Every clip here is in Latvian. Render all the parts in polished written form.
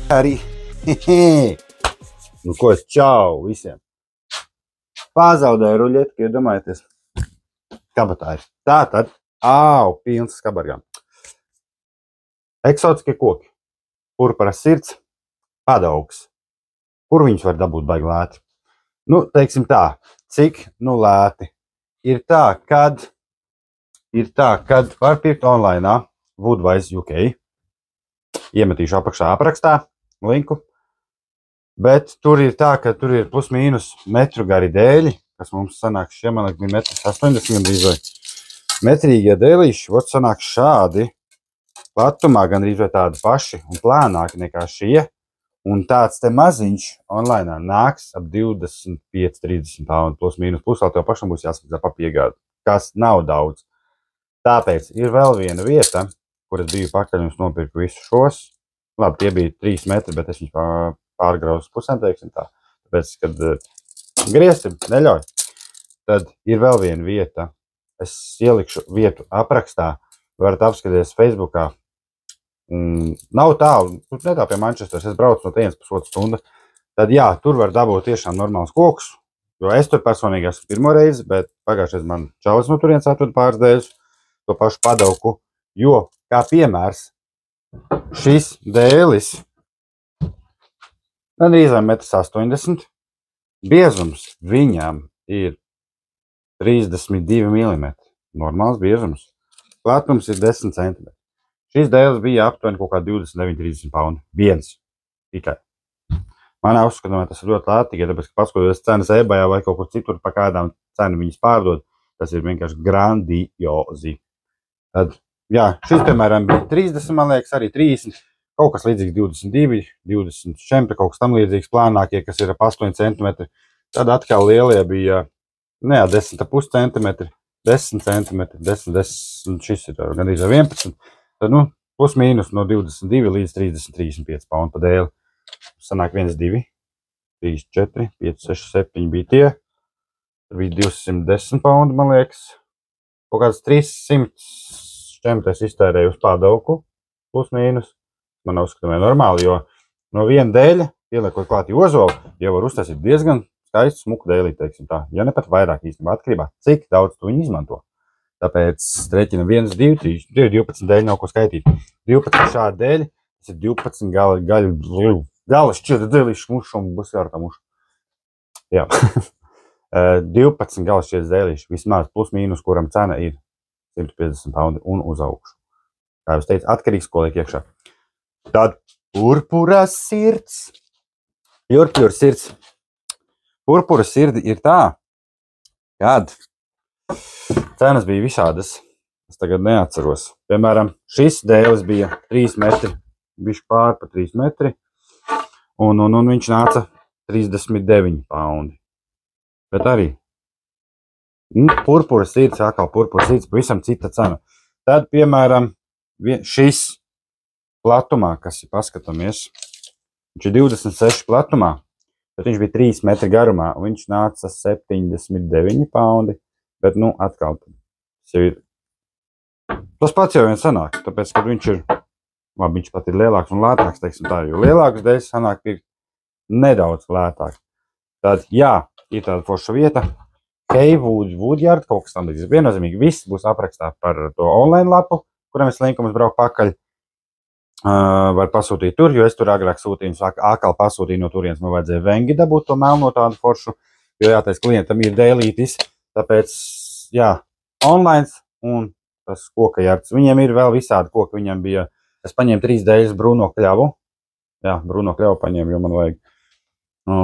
Arī. Nu ko es čau visiem. Pazaudēju ruļetku, iedomājieties. Kabatā ir. Tātad, pilns skabargām. Eksotiskie koki. Purpura sirds, padaugs. Kur viņus var dabūt baigi lēti? Nu, teiksim tā, cik lēti. Ir tā, kad var pirkt online Woodwise UK. Iemetīšu apakšā aprakstā linku. Bet tur ir tā, ka tur ir plus mīnus metru gari dēļi, kas mums sanāk šie, man liekas, bija 1,80 m gandrīz vai. Metrīgie dēlīši, vot sanāk šādi platumā gandrīz vai tādi paši un plānāki nekā šie. Un tāds te maziņš online nāks ap 25-30 poundu plus mīnus pusvēl, tev pašam būs jāsmaksā pa piegādi, kas nav daudz. Tāpēc ir vēl viena vieta, kur es biju pakaļ un nopirku visus šos. Labi, tie bija 3 metri, bet es viņus pārgrauzu pusēm, teiksim tā. Tāpēc, kad griezsim, neļauj. Tad ir vēl viena vieta. Es ielikšu vietu aprakstā. Varat apskatīties Facebookā. Nav tālu, netā pie Manchesteras. Es braucu no 1,5 stundas. Tad jā, tur var dabūt tiešām normāls kokus. Jo es tur personīgi esmu pirmo reizi, bet pagājušais man čalis no turienes atved pāris dēļus. To pašu padauku. Jo, kā piemērs, šis dēlis gandrīz vai 1,80 m. Biezums viņam ir 32 mm. Normāls biezums. Platums ir 10 cm. Šis dēlis bija aptuveni kaut kā 29-30 poundu. Viens. Tikai. Manā uzskatumā tas ir ļoti lēti, tikai tāpēc, ka paskatoties cenas eBayā vai kaut kur citur, pa kādām cenu viņas pārdod, tas ir vienkārši grandiozi. Tad, jā, šis, piemēram, bija 30, man liekas, arī 30. Kaut kas līdzīgs 22, 20 šempri, kaut kas tam līdzīgs plānākie, kas ir ap 8 cm. Tad atkal lielie bija, 10,5 cm, 10 cm, 10, šis ir gandrīz 11. Tad, plus mīnus no 22 līdz 30-35 poundu pa dēli. Sanāk 1, 2, 3, 4, 5, 6, 7 bija tie. Tur bija 210 poundu, man liekas. Kaut kāds 300 šķemtes iztērēju uz padauku, plus mīnus. Man uzskatamē normāli, jo no viena dēļa, ieliekot klāt ozolu, jau var uztaisīt diezgan skaistu smuku dēlī, teiksim tā. Ja ne pat vairāk īstenībā atkarībā, cik daudz tu viņu izmanto. Tāpēc rēķina 1, 2, 3, 12 dēļi nav ko skaitīt. 12 šādi dēļi, tas ir 12 gala šķirta dēlīšu mušu un būs jārtā mušu. Jā. 12 gala šķirta dēlīšu, vismaz plus mīnus, kuram cena ir 150 poundu un uz augšu. Kā jūs teicu, atkarīgs, ko liek iekšā. Tad purpura sirds. Purpura sirds. Purpura sirdi ir tā, kad cenas bija visādas. Es tagad neatceros. Piemēram, šis dēlis bija 3 metri, bišķi pār pa 3 metri, un viņš nāca 39 paundi. Bet arī purpura sirds, atkal purpura sirds, pavisam cita cena. Tad, piemēram, šis platumā, kas ir paskatāmies, viņš ir 26 platumā, bet viņš bija 3 metri garumā, un viņš nāca 79 paundi. Bet, atkal, tas jau ir. Tas pats jau vien sanāk, tāpēc, kad viņš ir, labi, viņš pat ir lielāks un lētāks, teiksim tā, jo lielākus dēļ sanāk pirkt nedaudz lētāk. Tad, jā, ir tāda forša vieta, Haywood Woodyard, kaut kas tam līdzīgs. Viennozīmīgi, viss būs aprakstā par to online lapu, kuram es linku mums braukt pakaļ. Var pasūtīt tur, jo es tur agrāk sūtīju, atkal pasūtīju no turienes, man vajadzēja vengi dabūt to melno tādu foršu, jo jātais klientam ir dēlītis. Tāpēc, jā, online un tas koka jards. Viņiem ir vēl visādi koki. Viņam bija, es paņēmu 3 dēļas Bruno kļavu. Jā, Bruno kļavu paņēmu, jo man vajag.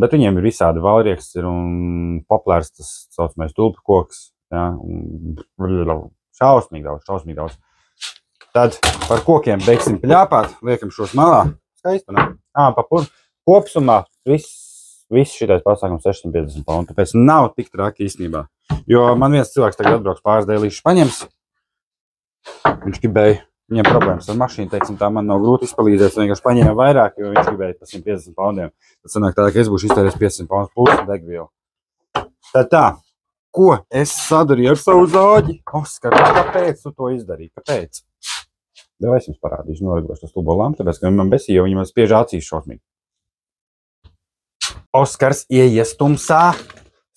Bet viņiem ir visādi valrieks un poplērs, tas saucamais tulpu koks. Jā, šausmīgi daudz. Tad par kokiem beigsim pļāpāt, liekam šos malā. Skaisti, ne? Kopsumā viss šitais pasākums 650 poundu, tāpēc nav tik traki īstenībā. Jo man viens cilvēks tagad atbrauks pāris dēlīšus paņems. Viņš gribēja, viņam problēmas ar mašīnu, teiksim tā, man nav grūti izpalīdzēt, vienkārši paņēma vairāk, jo viņš gribēja pa 150 poundiem. Tad sanāk tā, ka es būšu iztērējis 500 poundus plus degvielu. Tad tā, ko es sadarīju ar savu zāģi? Oskar, kāpēc tu to izdarīji? Kāpēc? Es jums parādīšu, noregulēšu to stulbo lampu, tāpēc, ka man besīja, jo viņi man spiež acīs šausmīgi. Oskars ieies tumsā.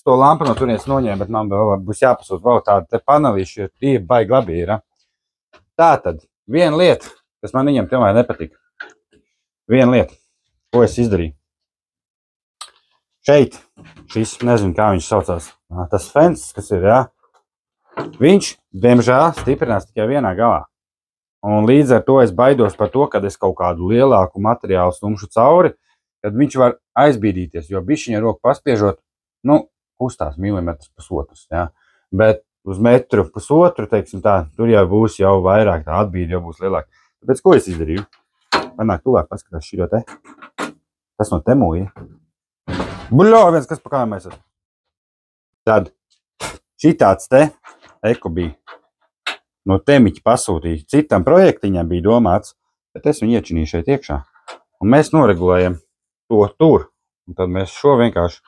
To lampu no turienes noņēma, bet man vēl būs jāpasūt vēl tādu te panelīšu, jo tie baigi labi ir. Tātad, viena lieta, kas man viņam tomēr nepatika. Viena lieta, ko es izdarīju. Šeit, šis, nezinu, kā viņš saucās, tas fens, kas ir, viņš, diemžēl, stiprinās tikai vienā galā. Un līdz ar to es baidos par to, kad es kaut kādu lielāku materiālu stumšu cauri, kad viņš var aizbīdīties, jo bišķiņa roku paspiežot, kustās milimetrus pusotrs, bet uz metru pusotru, teiksim tā, tur jau būs jau vairāk, tā atbīde jau būs lielāka. Tāpēc, ko es izdarīju? Panāk tuvāk, paskatās šī te. Tas no Temuja. Buļo, viens, kas pa kājām esat. Tad šitāds te eko bija no Temiķa pasūtīja. Citam projektiņam bija domāts, bet es viņu iečinīju šeit iekšā. Un mēs noregulējam to tur. Un tad mēs šo vienkārši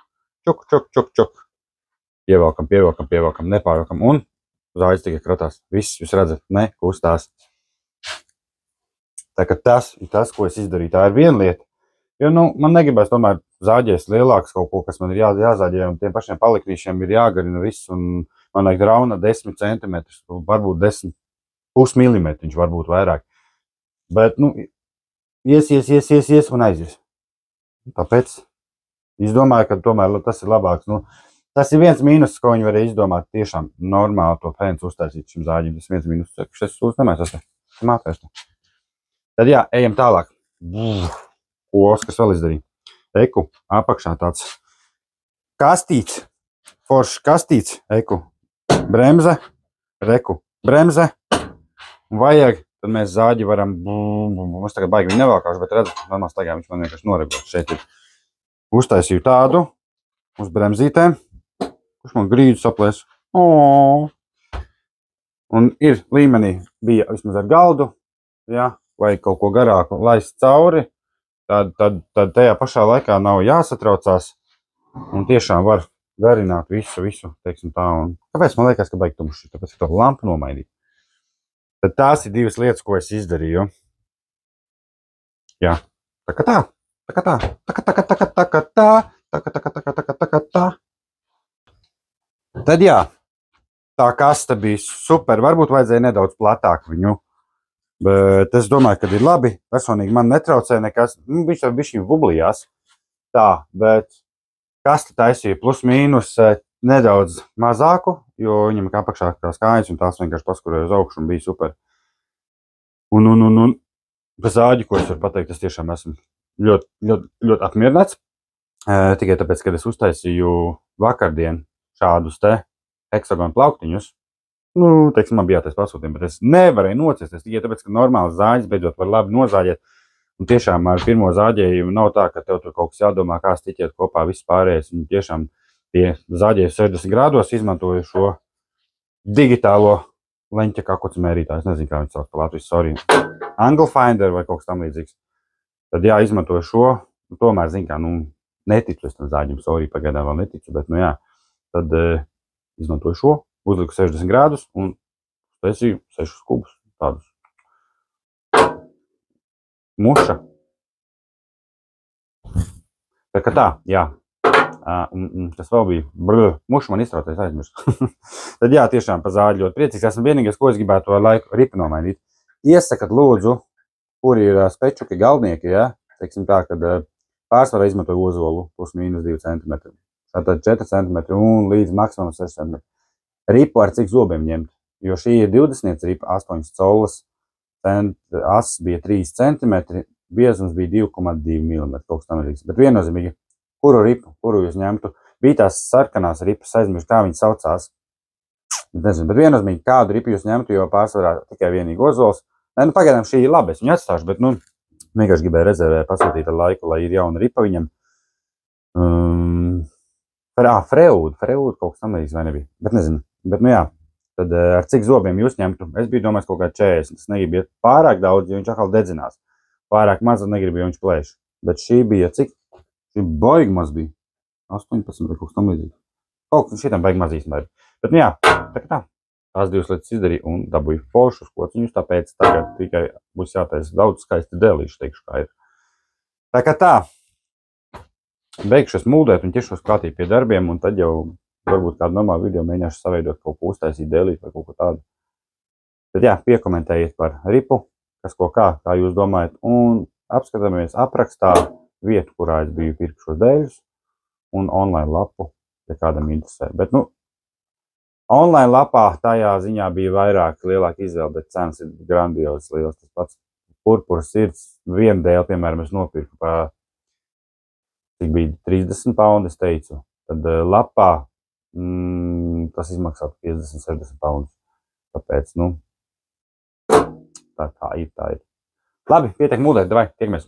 čuk. Pievelkam, nepārvelkam, un zāģis tikai kratās. Viss, jūs redzat, nekustās. Tā kā tas ir tas, ko es izdarīju. Tā ir viena lieta. Jo, man negribēs tomēr zāģēs lielāks kaut ko, kas man ir jāzāģē, un tiem pašiem palikrīšiem ir jāgarina viss, un man vajag rauna 10 centimetrus, varbūt 10,5 milimetriņš, varbūt vairāk. Bet, ies un aizies. Tāpēc es domāju, ka tomēr tas ir labāks. Tas ir viens mīnus, ko viņi varēja izdomāt tiešām normāli to fensu uztaisīt šim zāģim. Tas viens mīnus, kas es uzdomāju, tas mātēšu. Tad jā, ejam tālāk. Ko Oskars vēl izdarīja? Eku, apakšā tāds kastīts, foršs kastīts, eku, bremze, reku, bremze. Un vajag, tad mēs zāģi varam, mums tagad baigi viņu nevalkāšu, bet redzat, normāli staigā viņš man vienkārši noregulē. Šeit ir uztaisīju tādu uz bremzītēm. Kurš man grīdu saplēs. Un ir līmenī bija vismaz ar galdu, vai kaut ko garāku laist cauri, tad tajā pašā laikā nav jāsatraucās un tiešām var garināt visu, teiksim tā. Un kāpēc man liekas, ka baigi tumši? Tāpēc, ka to lampu nomainīt. Tad tās ir divas lietas, ko es izdarīju. Jā, tā. Tad jā, tā kaste bija super. Varbūt vajadzēja nedaudz platāk viņu, bet es domāju, ka ir labi. Personīgi man netraucēja nekas. Viņš viņu vublijās. Tā, bet kaste taisīja plus mīnus nedaudz mazāku, jo viņam kā apakšā tās kājas un tās vienkārši paskurēja uz augšu un bija super. Un bez zāģi, ko es varu pateikt, es tiešām esmu ļoti apmierināts. Tikai tāpēc, kad es uztaisīju vakardien šādus te heksagonu plauktiņus, teiksim, man bija jātais pasūtījumi, bet es nevarēju nociesties, tikai tāpēc, ka normāls zāģis beidzot var labi nozāģēt. Un tiešām ar pirmo zāģējumu nav tā, ka tev tur kaut kas jādomā, kā stiķēt kopā viss pārējais. Un tiešām tie zāģēju 60 grādos izmantoju šo digitālo leņķa kakuci mērītāju. Es nezinu, kā viņi sauc pa Latvijas, sorry. Angle Finder vai kaut kas tam līdzīgs. Tad jā, izmantoju šo. Tomēr, zin kā, neticu es tam zāģim, sorry, pagaidām vēl neticu, bet, jā. Tad izmantoju šo, uzliku 60 grādus un taisīju 6 kubus tādus. Muša. Tā kā tā, jā. Tas vēl bija, muša man iztraucies aizmirst. Tad jā, tiešām pa zāģi ļoti priecīgs. Esmu vienīgais, ko es gribētu ar laiku ripi nomainīt. Iesakat lūdzu, kur ir spečuki galdnieki, teiksim tā, kad pārsvarā izmantoju ozolu plus mīnus 2 cm. Tātad 4 cm un līdz maksimums 6 cm. Ripu ar cik zobiem ņemt, jo šī ir 20 ripa, 8 colas, ass bija 3 cm, biezums bija 2,2 mm, kaut kas tam līdzīgs. Bet viennozīmīgi, kuru ripu, kuru jūs ņemtu, bija tās sarkanās ripas, aizmirst, kā viņas saucās. Nezinu, bet viennozīmīgi, kādu ripu jūs ņemtu, jo pārsvarā tikai vienīgi ozols. Pagaidām šī ir labi, es viņu atstāšu, bet, vienkārši gribēju rezervēt, pasūtīt ar laiku, lai ir jauna ripa viņam. Freud kaut kas tam līdzīgs vai nebija, bet nezinu. Bet, jā, tad ar cik zobiem jūs ņemtu? Es biju domājis kaut kā 40, es negribu iet pārāk daudz, jo viņš atkal dedzinās. Pārāk maz negribu, jo viņš plēš. Bet šī bija cik? Šī baigi maz bija. 18 vai kaut kas tam līdzīgs. Kaut kas šitam baigi maz īstenībā. Bet, jā, tā kā tā. tās 2 lietas izdarīju un dabūju foršus kociņus, tāpēc tagad tikai būs jātaisa daudz skaisti dēlīšu, teikšu, kā ir. Tā kā tā, beigšu es mūdēt un ķeršos klātī pie darbiem, un tad jau varbūt kādu normālu video mēģināšu saveidot kaut ko uztaisīt dēlīt vai kaut ko tādu. Tad jā, piekomentējiet par ripu, kas ko kā jūs domājat, un apskatāmies aprakstā vietu, kurā es biju pirkt šos dēļus, un online lapu, ja kādam interesē. Bet, online lapā tajā ziņā bija lielāka izvēle, bet cenas ir grandiozas liels. Tas pats purpura sirds, vienu dēli, piemēram, es nopirku pa, cik bija 30 pounds, es teicu. Tad lapā tas izmaksā 50-60 pounds. Tāpēc, tā ir. Labi, pietiek mūdēt, davai, tiekamies.